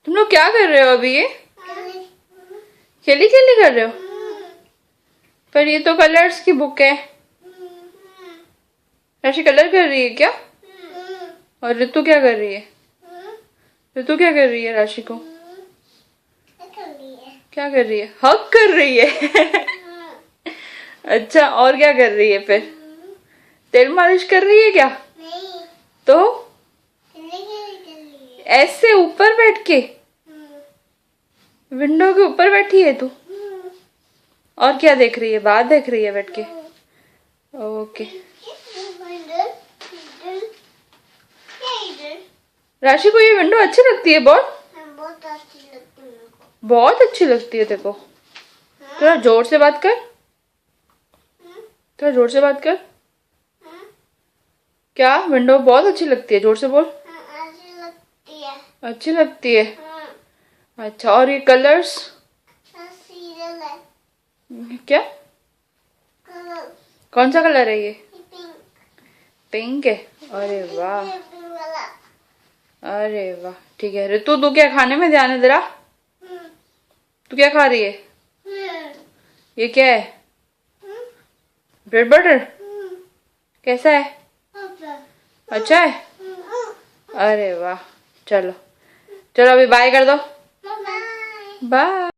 तुम लोग क्या कर रहे हो अभी? ये खेली खेली कर रहे हो? पर ये तो कलर्स की बुक है। राशि कलर कर रही है क्या? और ऋतु क्या कर रही है? ऋतु क्या कर रही है राशि को? क्या कर रही है? हक कर रही है। अच्छा, और क्या कर रही है फिर? तेल मालिश कर रही है क्या? नहीं। तो नहीं। ऐसे ऊपर बैठ के विंडो के ऊपर बैठी है तू? और क्या देख रही है? बाहर देख रही है बैठ के? ओके। राशि को ये विंडो अच्छी लगती है बहुत? बहुत अच्छी लगती है मेरे को। बहुत अच्छी लगती है तेरे को? थोड़ा जोर से बात कर। थोड़ा जोर से बात कर। क्या विंडो बहुत अच्छी लगती है? जोर से बोल। अच्छी लगती है। अच्छी लगती है। अच्छा, और ये कलर्स? सीरियल है। क्या? कलर कौन सा कलर है ये? पिंक। पिंक है। अरे वाह, पिंक वाला। अरे वाह। ठीक है ऋतु, तू क्या खाने में ध्यान है तेरा? तू क्या खा रही है? ये क्या है? Bread butter? कैसा है? अच्छा है? अरे वाह। चलो चलो, अभी बाय कर दो। बाय। बाय।